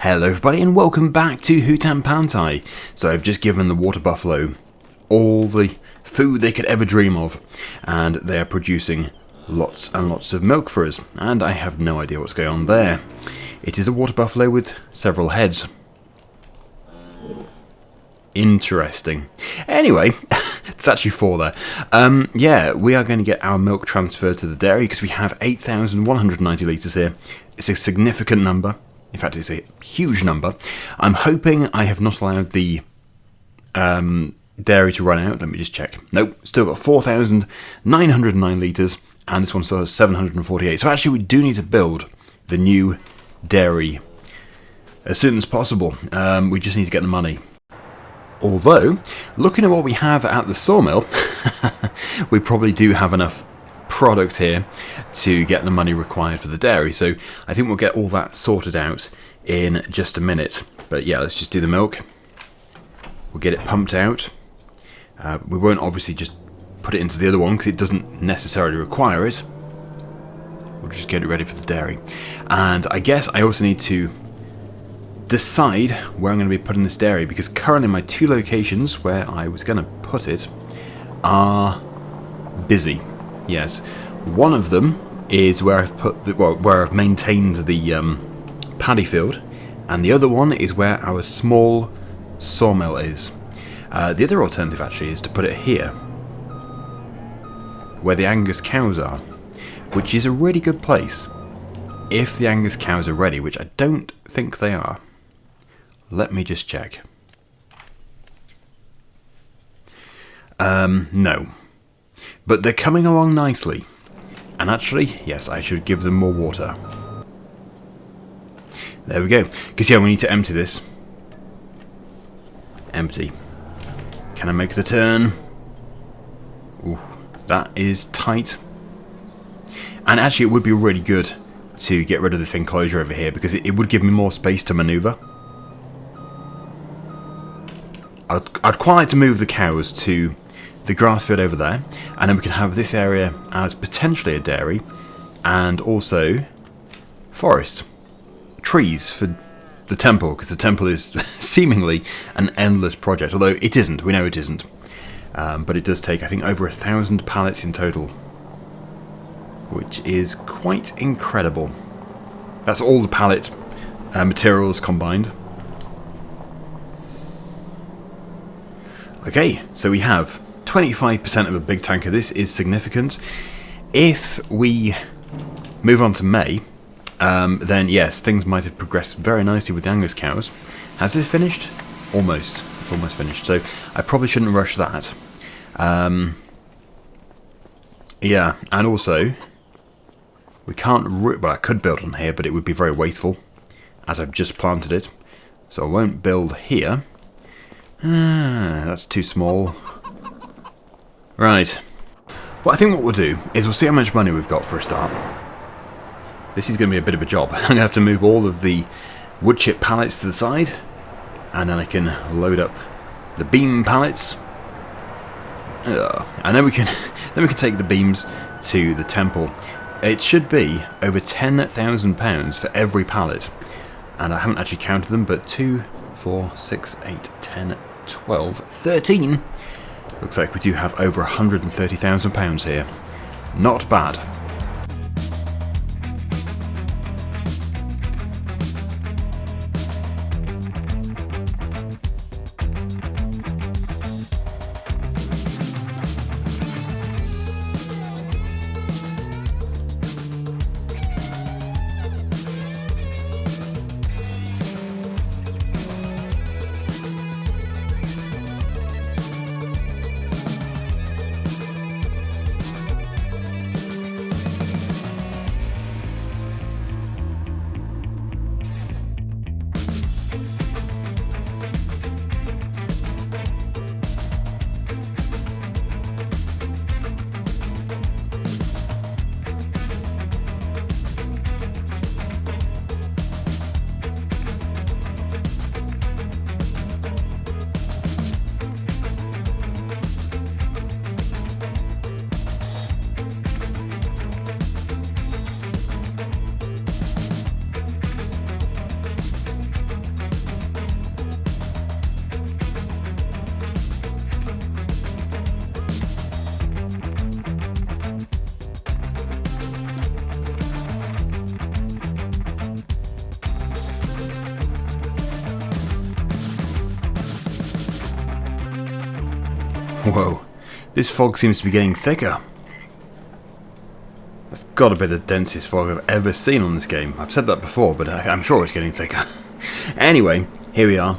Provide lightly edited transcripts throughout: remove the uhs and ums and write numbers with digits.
Hello everybody and welcome back to Hutan Pantai. So I've just given the water buffalo all the food they could ever dream of, and they are producing lots and lots of milk for us, and I have no idea what's going on there. It is a water buffalo with several heads. Interesting. Anyway, it's actually four there. Yeah, we are going to get our milk transferred to the dairy because we have 8,190 litres here. It's a significant number. In fact, it's a huge number. I'm hoping I have not allowed the dairy to run out. Let me just check. Nope, still got 4,909 litres, and this one still has 748. So actually we do need to build the new dairy as soon as possible. We just need to get the money. Although, looking at what we have at the sawmill, we probably do have enough product here to get the money required for the dairy. So I think we'll get all that sorted out in just a minute. But yeah, let's just do the milk. We'll get it pumped out. We won't obviously just put it into the other one because it doesn't necessarily require it. We'll just get it ready for the dairy. And I guess I also need to decide where I'm going to be putting this dairy, because currently my two locations where I was going to put it are busy. Yes, one of them is where I've put where I've maintained the paddy field, and the other one is where our small sawmill is. The other alternative actually is to put it here, where the Angus cows are, which is a really good place if the Angus cows are ready, which I don't think they are. Let me just check. No. But they're coming along nicely. And actually, yes, I should give them more water. There we go. Because yeah, we need to empty this. Empty. Can I make the turn? Ooh, that is tight. And actually it would be really good to get rid of this enclosure over here, because it would give me more space to manoeuvre. I'd quite like to move the cows to the grass field over there, and then we can have this area as potentially a dairy, and also forest. Trees for the temple, because the temple is seemingly an endless project, although it isn't, we know it isn't. But it does take, I think, over 1,000 pallets in total, which is quite incredible. That's all the pallet materials combined. Okay, so we have 25% of a big tank of this is significant. If we move on to May, then yes, things might have progressed very nicely with the Angus cows. Has this finished? Almost. It's almost finished, so I probably shouldn't rush that. Yeah, and also, we can't... well, I could build on here, but it would be very wasteful, as I've just planted it. So I won't build here. That's too small. Right. Well, I think what we'll do is we'll see how much money we've got for a start. This is going to be a bit of a job. I'm going to have to move all of the wood chip pallets to the side, and then I can load up the beam pallets. And then we can take the beams to the temple. It should be over £10,000 for every pallet, and I haven't actually counted them, but 2, 4, 6, 8, 10, 12, 13. Looks like we do have over £130,000 here. Not bad. Whoa, this fog seems to be getting thicker. That's got to be the densest fog I've ever seen on this game. I've said that before, but I'm sure it's getting thicker. Anyway, here we are.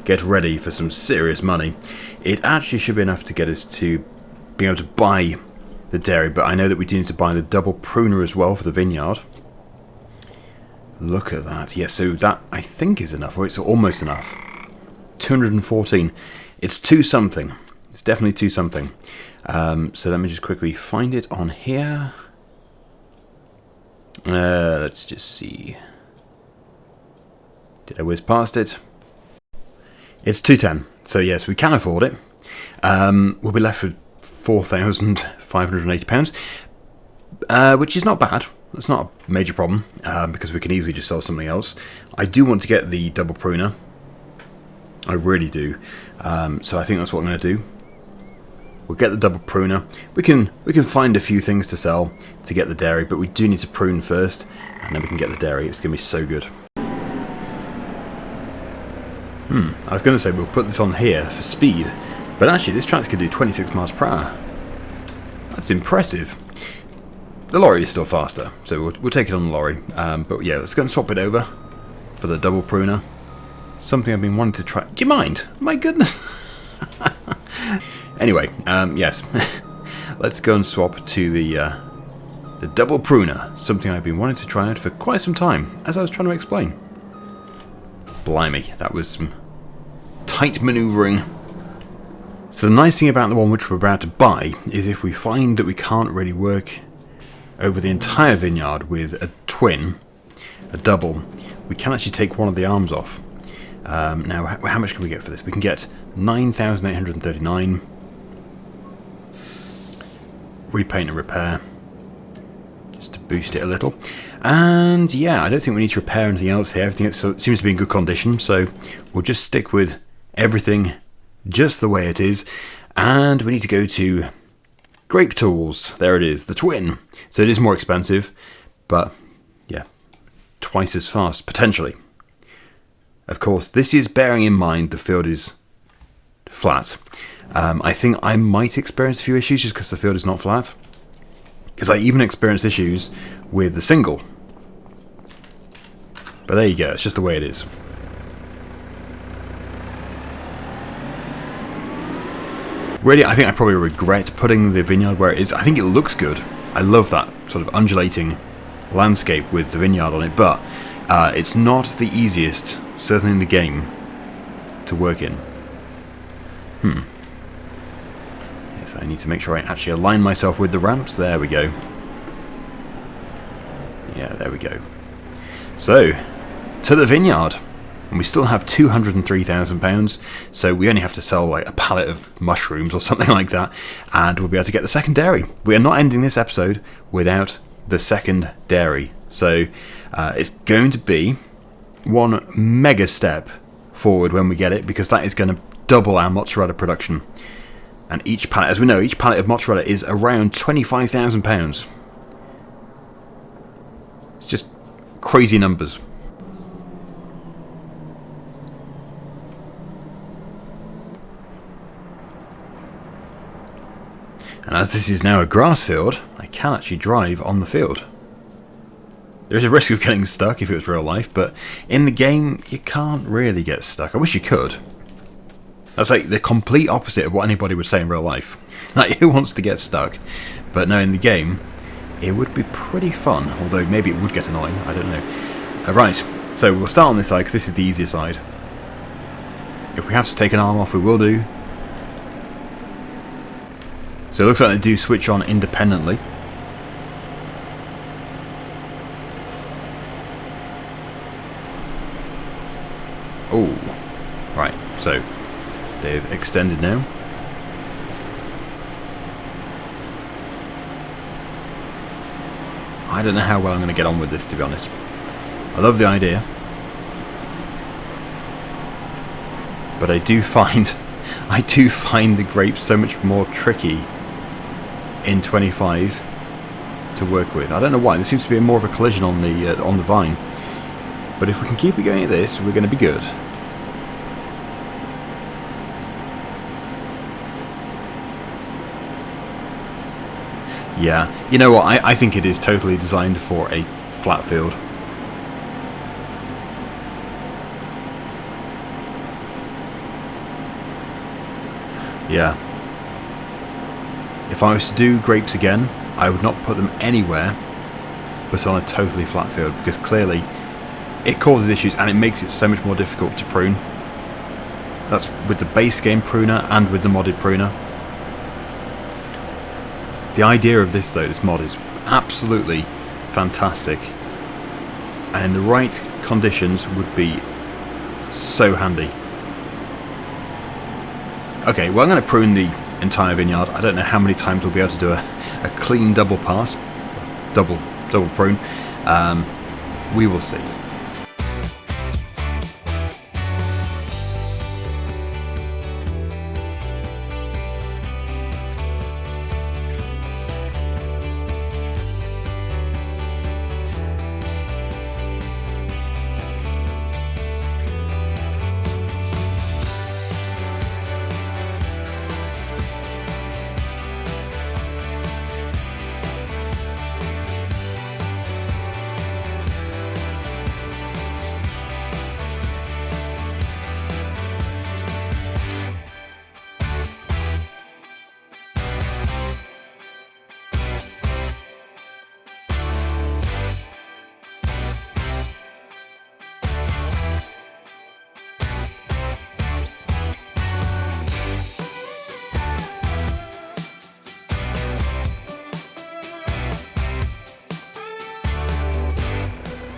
Get ready for some serious money. It actually should be enough to get us to be able to buy the dairy, but I know that we do need to buy the double pruner as well for the vineyard. Look at that. Yeah, so that I think is enough, or it's almost enough. 214. It's 2 something. It's definitely 2 something. So let me just quickly find it on here. Let's just see. Did I whiz past it? It's 210. So yes, we can afford it. We'll be left with £4,580, which is not bad. It's not a major problem, because we can easily just sell something else. I do want to get the double pruner. I really do. So I think that's what I'm going to do. We'll get the double pruner. We can find a few things to sell to get the dairy, but we do need to prune first, and then we can get the dairy. It's going to be so good. I was going to say we'll put this on here for speed, but actually this tractor can do 26 miles per hour. That's impressive. The lorry is still faster, so we'll take it on the lorry. But yeah, let's go and swap it over for the double pruner. Something I've been wanting to try. Do you mind? My goodness. Anyway, yes. Let's go and swap to the double pruner. Something I've been wanting to try out for quite some time, as I was trying to explain. Blimey, that was some tight manoeuvring. So the nice thing about the one which we're about to buy is if we find that we can't really work over the entire vineyard with a twin, a double, we can actually take one of the arms off. Now, how much can we get for this? We can get 9,839. Repaint and repair, just to boost it a little. And yeah, I don't think we need to repair anything else here. Everything seems to be in good condition, so we'll just stick with everything just the way it is. And we need to go to Grape tools. There it is, the twin. So it is more expensive, but yeah, twice as fast, potentially. Of course, this is bearing in mind the field is flat. I think I might experience a few issues just because the field is not flat. Because I even experienced issues with the single. But there you go, it's just the way it is. Really, I think I probably regret putting the vineyard where it is. I think it looks good. I love that sort of undulating landscape with the vineyard on it, but it's not the easiest, certainly in the game, to work in. Yes, I need to make sure I actually align myself with the ramps. There we go. Yeah, there we go. So, to the vineyard. And we still have £203,000, so we only have to sell like a pallet of mushrooms or something like that, and we'll be able to get the second dairy. We are not ending this episode without the second dairy. So it's going to be one mega step forward when we get it, because that is going to double our mozzarella production. And each pallet, as we know, each pallet of mozzarella is around £25,000. It's just crazy numbers. And as this is now a grass field, I can actually drive on the field. There is a risk of getting stuck if it was real life, but in the game, you can't really get stuck. I wish you could. That's like the complete opposite of what anybody would say in real life. Like, who wants to get stuck? But no, in the game, it would be pretty fun, although maybe it would get annoying, I don't know. Right, so we'll start on this side, because this is the easier side. If we have to take an arm off, we will do. So it looks like they do switch on independently. Oh, right, so they've extended now. I don't know how well I'm going to get on with this, to be honest. I love the idea, but I do find the grapes so much more tricky in 25 to work with. I don't know why. There seems to be more of a collision on the vine. But if we can keep it going at this, we're going to be good. Yeah, you know what, I think it is totally designed for a flat field. Yeah. If I was to do grapes again, I would not put them anywhere but on a totally flat field, because clearly it causes issues and it makes it so much more difficult to prune. That's with the base game pruner and with the modded pruner. The idea of this though, this mod, is absolutely fantastic, and in the right conditions would be so handy. Okay, well, I'm going to prune the entire vineyard. I don't know how many times we'll be able to do a clean double pass, double prune. We will see.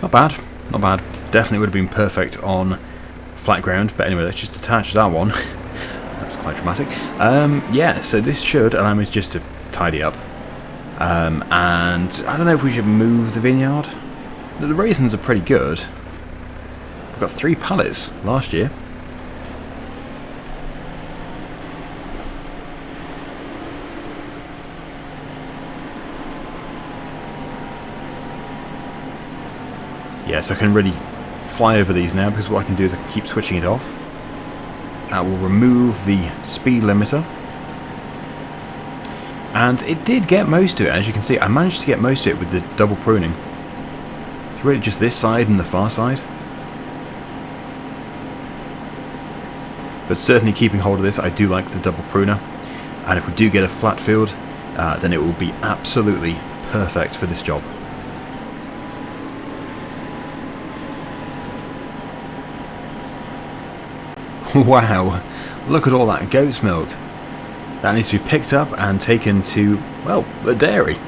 Not bad, not bad. Definitely would have been perfect on flat ground, but anyway, let's just detach that one. That's quite dramatic. Yeah, so this should allow me just to tidy up. And I don't know if we should move the vineyard. The raisins are pretty good. We've got 3 pallets last year. Yeah, so I can really fly over these now, because what I can do is I can keep switching it off. That will remove the speed limiter. And it did get most of it, as you can see. I managed to get most of it with the double pruning. It's really just this side and the far side. But certainly keeping hold of this, I do like the double pruner. And if we do get a flat field, then it will be absolutely perfect for this job. Wow, look at all that goat's milk. That needs to be picked up and taken to, well, the dairy.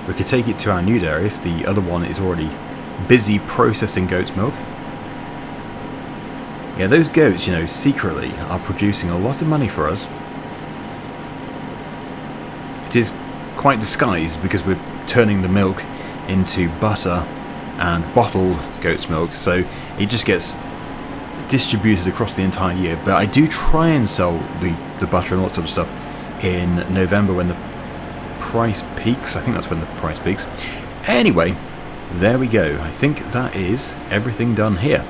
We could take it to our new dairy if the other one is already busy processing goat's milk. Yeah, those goats, you know, secretly are producing a lot of money for us. It is quite disguised because we're turning the milk into butter and bottled goat's milk, so it just gets distributed across the entire year. But I do try and sell the butter and all that sort of stuff in November when the price peaks. I think that's when the price peaks. Anyway, there we go. I think that is everything done here.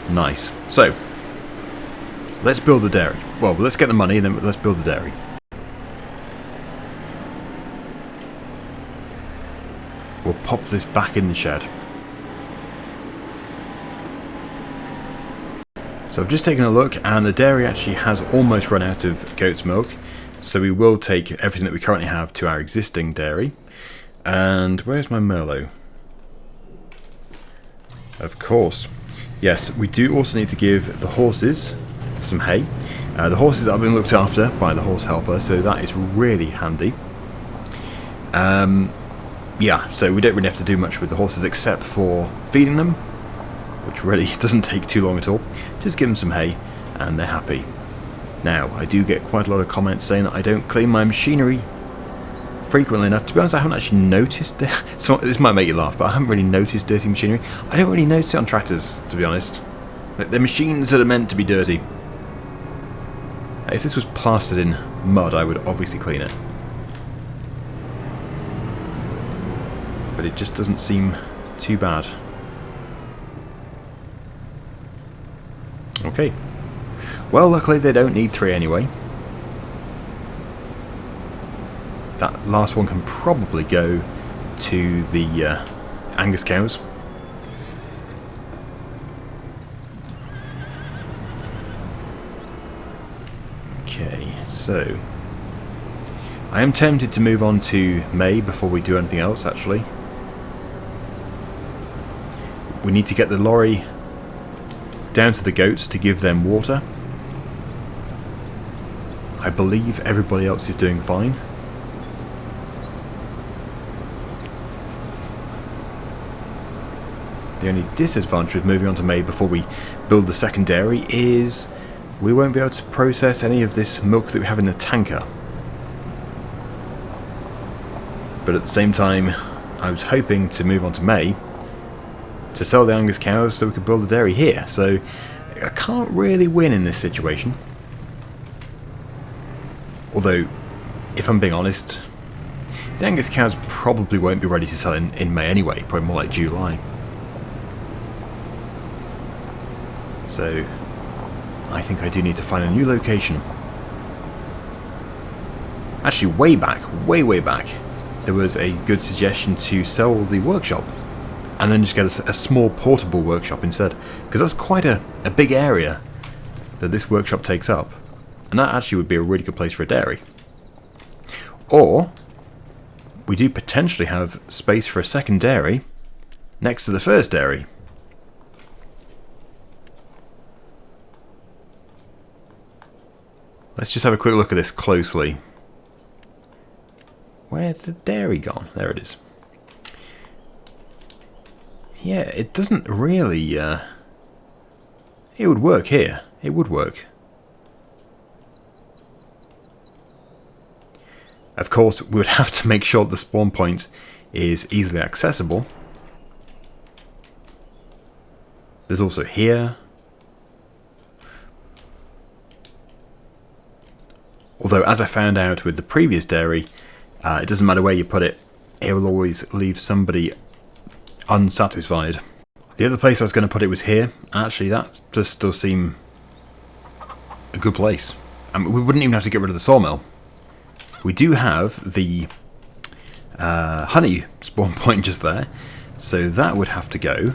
Nice. So, let's build the dairy. Well, let's get the money and then let's build the dairy. We'll pop this back in the shed. So I've just taken a look, and the dairy actually has almost run out of goat's milk. So we will take everything that we currently have to our existing dairy. And where's my Merlot? Of course. Yes, we do also need to give the horses some hay. The horses are being looked after by the horse helper, so that is really handy. Yeah, so we don't really have to do much with the horses except for feeding them, which really doesn't take too long at all. Just give them some hay and they're happy. Now, I do get quite a lot of comments saying that I don't clean my machinery frequently enough. To be honest, I haven't actually noticed so this might make you laugh, but I haven't really noticed dirty machinery. I don't really notice it on tractors, to be honest. They're machines that are meant to be dirty. If this was plastered in mud, I would obviously clean it. But it just doesn't seem too bad. Okay. Well, luckily they don't need 3 anyway. That last one can probably go to the Angus cows. Okay, so I am tempted to move on to May before we do anything else, actually. We need to get the lorry down to the goats to give them water. I believe everybody else is doing fine. The only disadvantage with moving on to May before we build the second dairy is we won't be able to process any of this milk that we have in the tanker. But at the same time, I was hoping to move on to May to sell the Angus cows so we could build the dairy here. So I can't really win in this situation. Although, if I'm being honest, the Angus cows probably won't be ready to sell in May anyway, probably more like July. So I think I do need to find a new location. Actually, way back, there was a good suggestion to sell the workshop and then just get a small portable workshop instead, because that's quite a big area that this workshop takes up, and that actually would be a really good place for a dairy. Or we do potentially have space for a second dairy next to the first dairy. Let's just have a quick look at this closely. Where's the dairy gone? There it is. Yeah, it doesn't really... it would work here. It would work. Of course, we would have to make sure the spawn point is easily accessible. There's also here. Although, as I found out with the previous dairy, it doesn't matter where you put it, it will always leave somebody unsatisfied. The other place I was going to put it was here. Actually, that does still seem a good place. I mean, we wouldn't even have to get rid of the sawmill. We do have the honey spawn point just there, so that would have to go,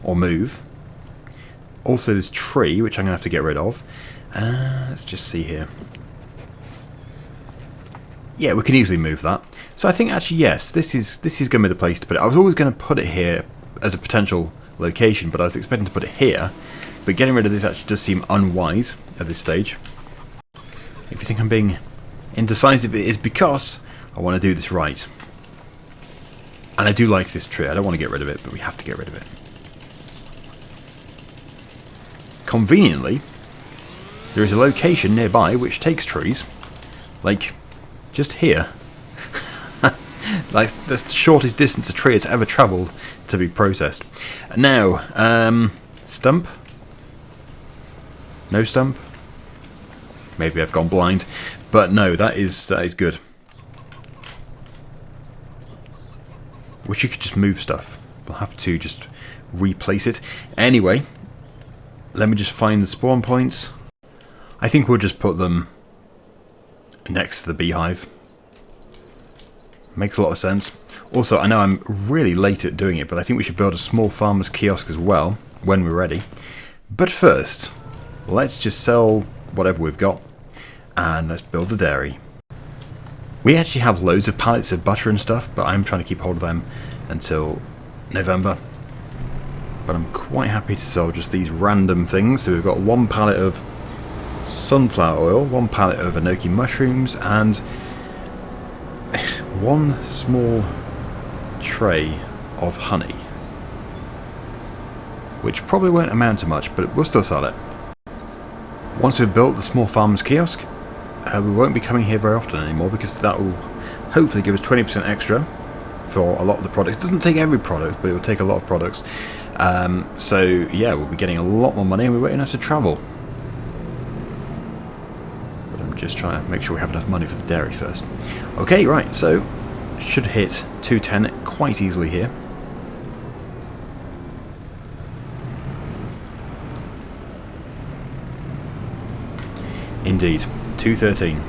or move. Also, this tree, which I'm going to have to get rid of. Let's just see here. Yeah, we can easily move that. So I think actually yes, this is going to be the place to put it. I was always going to put it here as a potential location, but I was expecting to put it here. But getting rid of this actually does seem unwise at this stage. If you think I'm being indecisive, it is because I want to do this right. And I do like this tree. I don't want to get rid of it, but we have to get rid of it. Conveniently, there is a location nearby which takes trees, like just here. Like the shortest distance a tree has ever travelled to be processed. Now, stump? No stump? Maybe I've gone blind, but no, that is good. Wish you could just move stuff. We'll have to just replace it. Anyway, let me just find the spawn points. I think we'll just put them next to the beehive. Makes a lot of sense. Also, I know I'm really late at doing it, but I think we should build a small farmer's kiosk as well when we're ready. But first, let's just sell whatever we've got and let's build the dairy. We actually have loads of pallets of butter and stuff, but I'm trying to keep hold of them until November. But I'm quite happy to sell just these random things. So we've got one pallet of sunflower oil, one pallet of enoki mushrooms, and one small tray of honey, which probably won't amount to much, but we'll still sell it. Once we've built the small farmer's kiosk, we won't be coming here very often anymore, because that will hopefully give us 20% extra for a lot of the products. It doesn't take every product, but it will take a lot of products. So yeah, we'll be getting a lot more money and we won't even have to travel. But I'm just trying to make sure we have enough money for the dairy first. Okay, right, so should hit 210 quite easily here. Indeed, 213.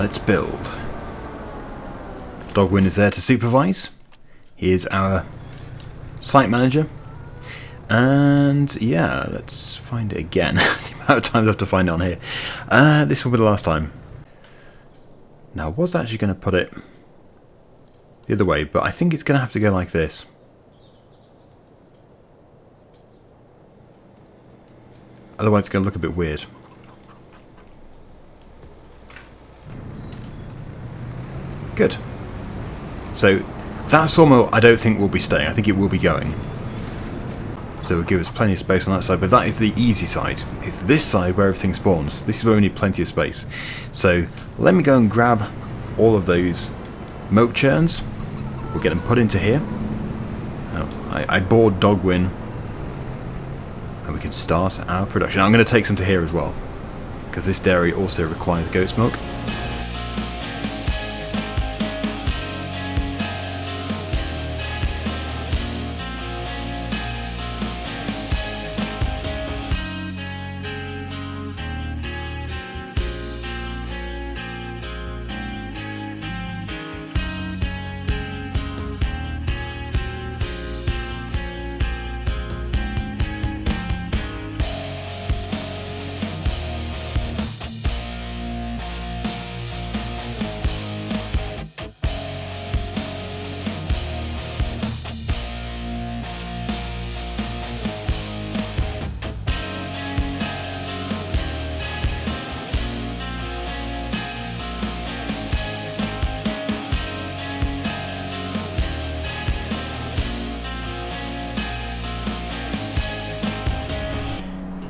let's build. Daggerwin is there to supervise. He is our site manager. And yeah, let's find it again. The amount of times I have to find it on here. This will be the last time. Now, I was actually going to put it the other way, but I think it's going to have to go like this. Otherwise, it's going to look a bit weird. Good. So, that sawmill I don't think will be staying. I think it will be going. So it'll give us plenty of space on that side, but that is the easy side. It's this side where everything spawns. This is where we need plenty of space. So let me go and grab all of those milk churns. We'll get them put into here. Oh, I bored Daggerwin. And we can start our production. I'm going to take some to here as well, because this dairy also requires goat's milk.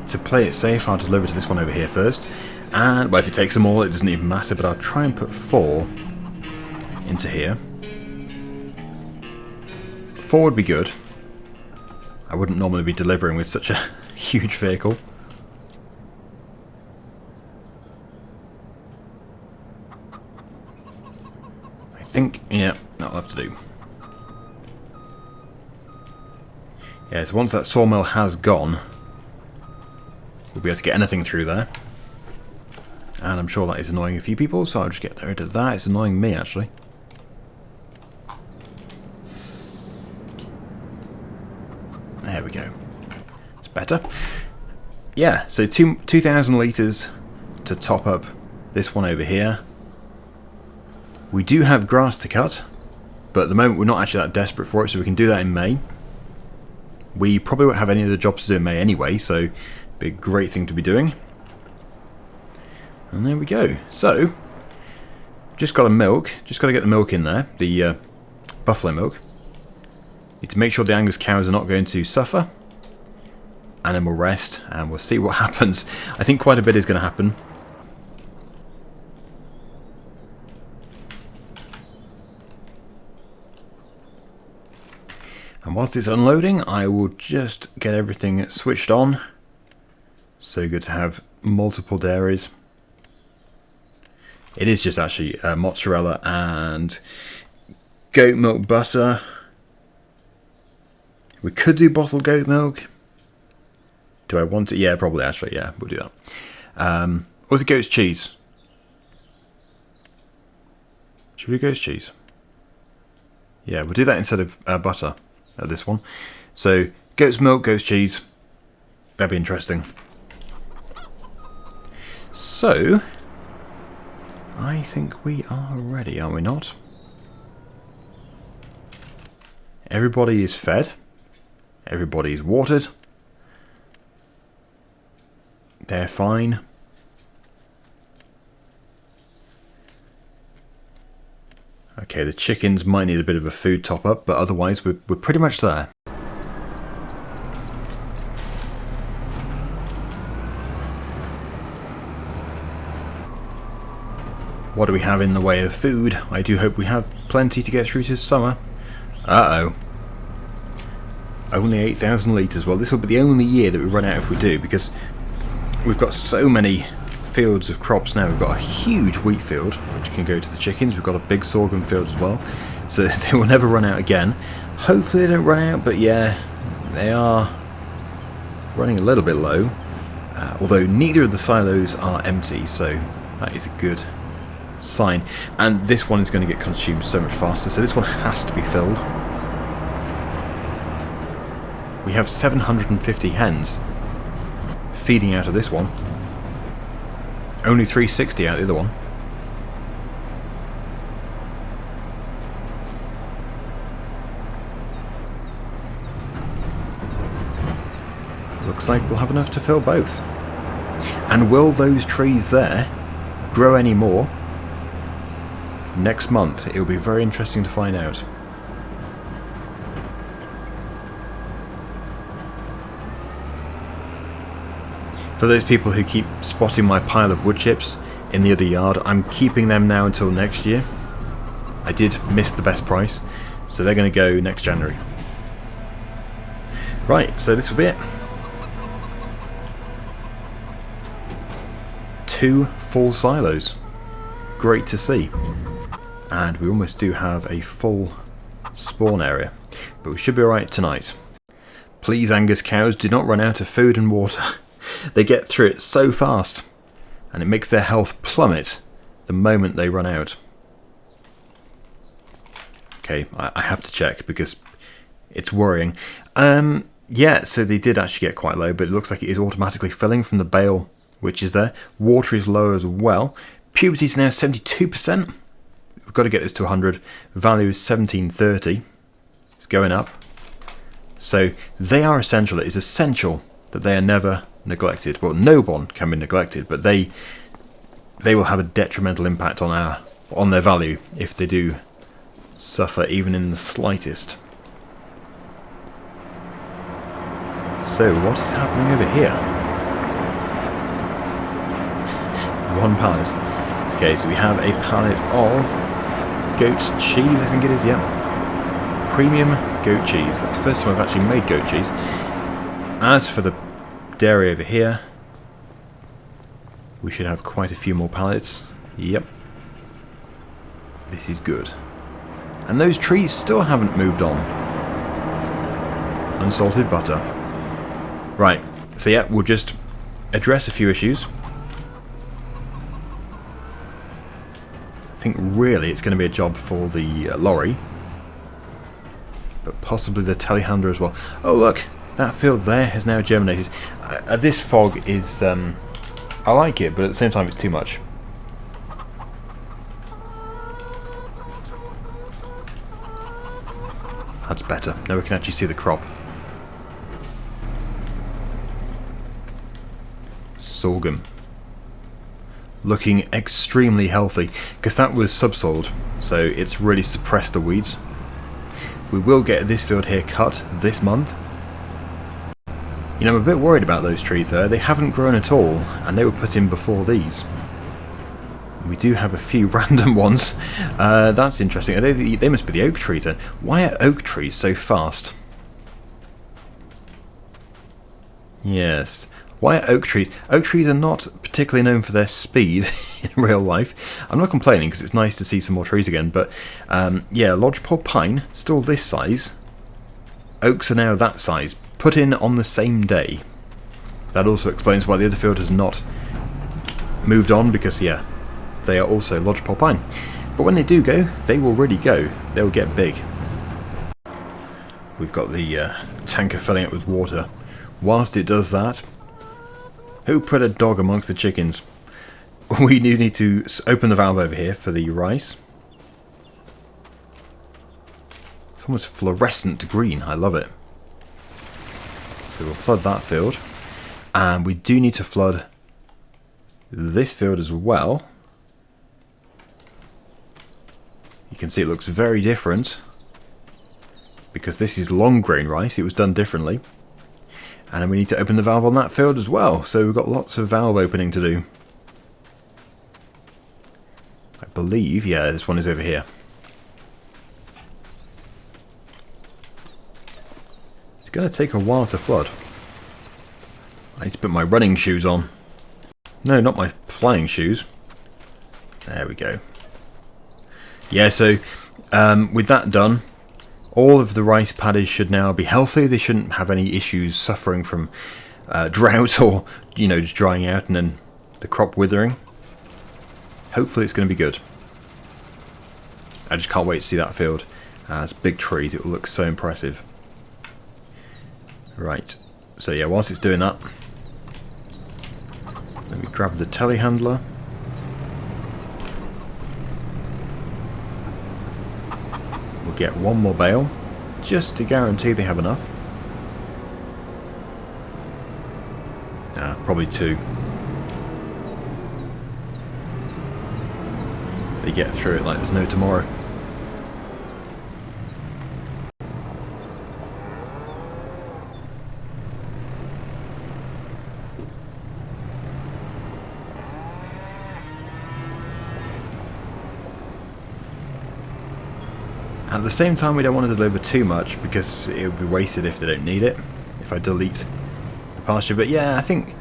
To play it safe, I'll deliver to this one over here first. And, well, if it takes them all, it doesn't even matter, but I'll try and put 4 into here. 4 would be good. I wouldn't normally be delivering with such a huge vehicle. I think, yeah, that'll have to do. Yeah, so once that sawmill has gone, we'll be able to get anything through there. And I'm sure that is annoying a few people, so I'll just get rid of that. It's annoying me, actually. There we go. It's better. Yeah, so 2,000 litres to top up this one over here. We do have grass to cut, but at the moment we're not actually that desperate for it, so we can do that in May. We probably won't have any other jobs to do in May anyway, so be a great thing to be doing. And there we go. So, just got to get the milk in there, the buffalo milk. Need to make sure the Angus cows are not going to suffer. And then we'll rest, and we'll see what happens. I think quite a bit is going to happen. And whilst it's unloading, I will just get everything switched on. So good to have multiple dairies. It is just actually mozzarella and goat milk butter. We could do bottled goat milk. Do I want it? Yeah, probably actually. Yeah, we'll do that. Or is it goat's cheese? Should we do goat's cheese? Yeah, we'll do that instead of butter at this one. So goat's milk, goat's cheese. That'd be interesting. So, I think we are ready, are we not? Everybody is fed. Everybody is watered. They're fine. Okay, the chickens might need a bit of a food top up, but otherwise we're pretty much there. What do we have in the way of food? I do hope we have plenty to get through to summer. Uh-oh. Only 8,000 litres. Well, this will be the only year that we run out if we do, because we've got so many fields of crops now. We've got a huge wheat field, which can go to the chickens. We've got a big sorghum field as well. So they will never run out again. Hopefully they don't run out, but yeah, they are running a little bit low. Although neither of the silos are empty, so that is a good sign. And this one is going to get consumed so much faster, so this one has to be filled. We have 750 hens feeding out of this one. Only 360 out of the other one. Looks like we'll have enough to fill both. And will those trees there grow any more? Next month, it will be very interesting to find out. For those people who keep spotting my pile of wood chips in the other yard, I'm keeping them now until next year. I did miss the best price, so they're going to go next January. Right, so this will be it. 2 full silos. Great to see. And we almost do have a full spawn area, but we should be alright tonight. Please, Angus cows, do not run out of food and water. They get through it so fast, and it makes their health plummet the moment they run out. Okay, I have to check because it's worrying. Yeah, so they did actually get quite low, but it looks like it is automatically filling from the bale, which is there. Water is low as well. Puberty is now 72%. We've got to get this to 100. Value is 1730. It's going up. So they are essential. It is essential that they are never neglected. Well, no one can be neglected, but they will have a detrimental impact on their value if they do suffer even in the slightest. So what is happening over here? 1 pallet. Okay, so we have a pallet of goat's cheese, I think it is, yeah. Premium goat cheese. That's the first time I've actually made goat cheese. As for the dairy over here, we should have quite a few more pallets. Yep. This is good. And those trees still haven't moved on. Unsalted butter. Right, so yeah, we'll just address a few issues. I think really it's going to be a job for the lorry, but possibly the telehandler as well. Oh look, that field there has now germinated. This fog is, I like it, but at the same time it's too much. That's better. Now we can actually see the crop. Sorghum. Looking extremely healthy, because that was subsoiled, so it's really suppressed the weeds. We will get this field here cut this month. You know, I'm a bit worried about those trees there. They haven't grown at all, and they were put in before these. We do have a few random ones. That's interesting. They must be the oak trees then. Why are oak trees so fast? Yes. Why are oak trees? Oak trees are not particularly known for their speed in real life. I'm not complaining because it's nice to see some more trees again, but yeah, lodgepole pine, still this size. Oaks are now that size, put in on the same day. That also explains why the other field has not moved on, because yeah, they are also lodgepole pine. But when they do go, they will really go. They will get big. We've got the tanker filling it with water. Whilst it does that, who put a dog amongst the chickens? We do need to open the valve over here for the rice. It's almost fluorescent green. I love it. So we'll flood that field. And we do need to flood this field as well. You can see it looks very different, because this is long grain rice. It was done differently. And then we need to open the valve on that field as well. So we've got lots of valve opening to do. I believe, yeah, this one is over here. It's going to take a while to flood. I need to put my running shoes on. No, not my flying shoes. There we go. Yeah, so with that done, all of the rice paddies should now be healthy. They shouldn't have any issues suffering from drought or, you know, just drying out and then the crop withering. Hopefully it's going to be good. I just can't wait to see that field. It's big trees, it will look so impressive. Right, so yeah, whilst it's doing that, let me grab the telehandler. We'll get one more bale, just to guarantee they have enough. Probably two. They get through it like there's no tomorrow. At the same time, we don't want to deliver too much because it would be wasted if they don't need it, if I delete the pasture. But yeah, I think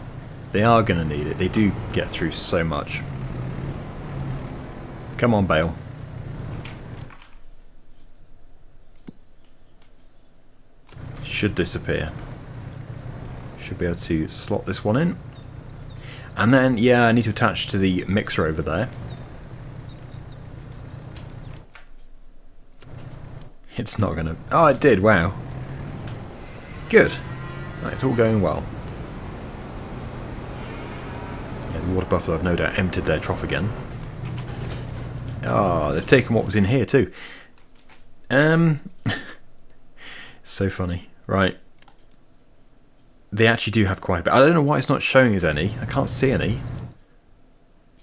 they are going to need it. They do get through so much. Come on, Bale. Should disappear. Should be able to slot this one in. And then, yeah, I need to attach to the mixer over there. It's not going to... Oh, it did, wow. Good. Right, it's all going well. Yeah, the water buffalo have no doubt emptied their trough again. Oh, they've taken what was in here too. So funny. Right. They actually do have quite a bit. I don't know why it's not showing us any. I can't see any.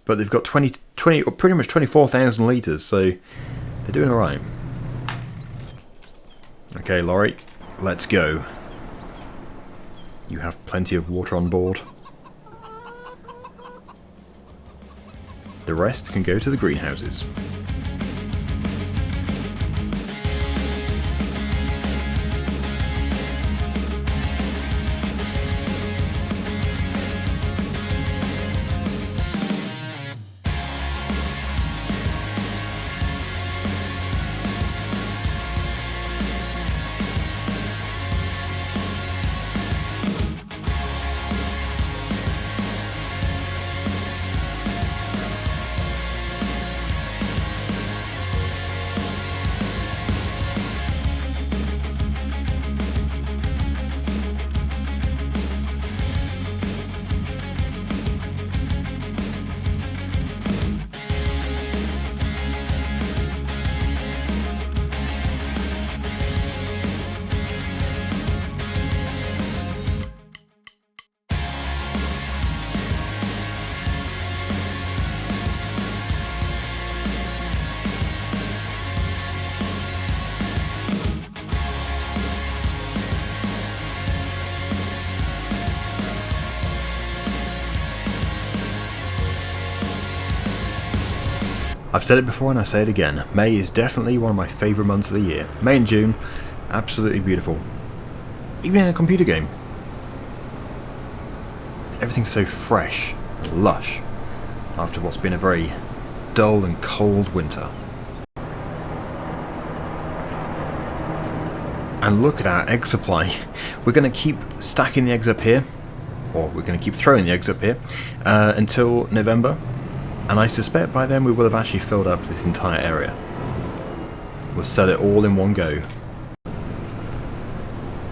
But they've got 20 or pretty much 24,000 litres, so they're doing alright. Okay, lorry, let's go. You have plenty of water on board. The rest can go to the greenhouses. I've said it before and I say it again, May is definitely one of my favourite months of the year. May and June, absolutely beautiful. Even in a computer game. Everything's so fresh and lush after what's been a very dull and cold winter. And look at our egg supply. We're going to keep stacking the eggs up here, or we're going to keep throwing the eggs up here until November. And I suspect by then we will have actually filled up this entire area. We'll sell it all in one go.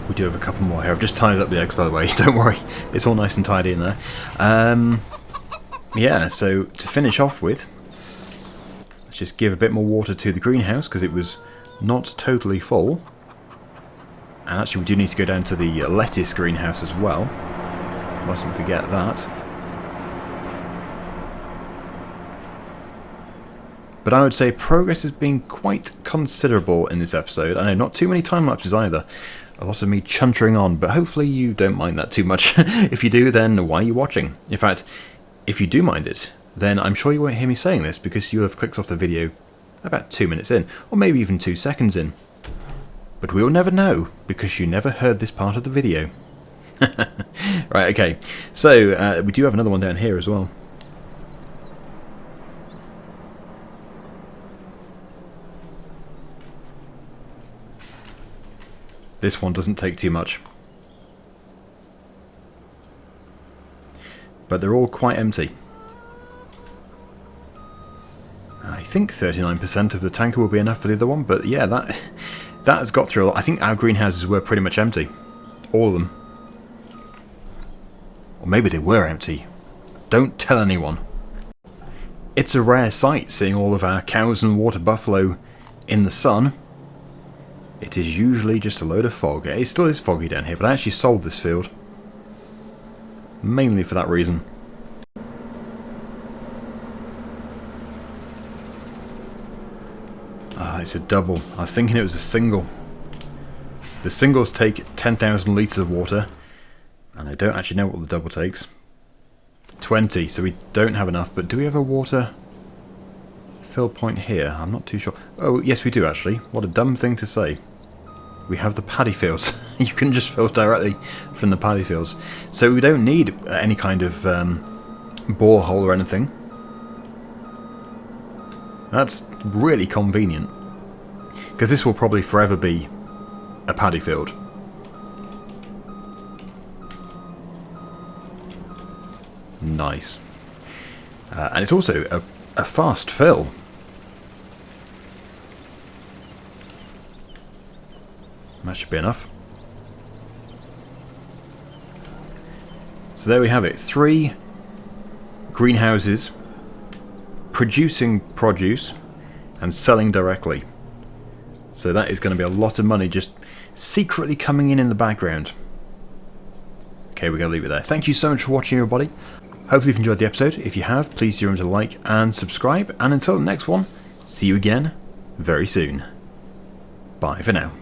We do have a couple more here. I've just tidied up the eggs, by the way. Don't worry. It's all nice and tidy in there. Yeah, so to finish off with, let's just give a bit more water to the greenhouse because it was not totally full. And actually we do need to go down to the lettuce greenhouse as well. Mustn't forget that. But I would say progress has been quite considerable in this episode. I know, not too many time-lapses either. A lot of me chuntering on, but hopefully you don't mind that too much. If you do, then why are you watching? In fact, if you do mind it, then I'm sure you won't hear me saying this because you'll have clicked off the video about 2 minutes in, or maybe even 2 seconds in. But we'll never know, because you never heard this part of the video. Right, okay. So, we do have another one down here as well. This one doesn't take too much. But they're all quite empty. think 39% of the tanker will be enough for the other one, but yeah, that has got through a lot. I think our greenhouses were pretty much empty. All of them. Or maybe they were empty. Don't tell anyone. It's a rare sight seeing all of our cows and water buffalo in the sun. It is usually just a load of fog. It still is foggy down here, but I actually sold this field. Mainly for that reason. Ah, it's a double. I was thinking it was a single. The singles take 10,000 litres of water, and I don't actually know what the double takes. 20, so we don't have enough, but do we have a water fill point here? I'm not too sure. Oh, yes we do actually. What a dumb thing to say. We have the paddy fields. You can just fill directly from the paddy fields. So we don't need any kind of borehole or anything. That's really convenient. Because this will probably forever be a paddy field. Nice. And it's also a fast fill. That should be enough. So there we have it. 3 greenhouses producing produce and selling directly. So that is going to be a lot of money just secretly coming in the background. Okay, we're going to leave it there. Thank you so much for watching, everybody. Hopefully you've enjoyed the episode. If you have, please do remember to like and subscribe. And until the next one, see you again very soon. Bye for now.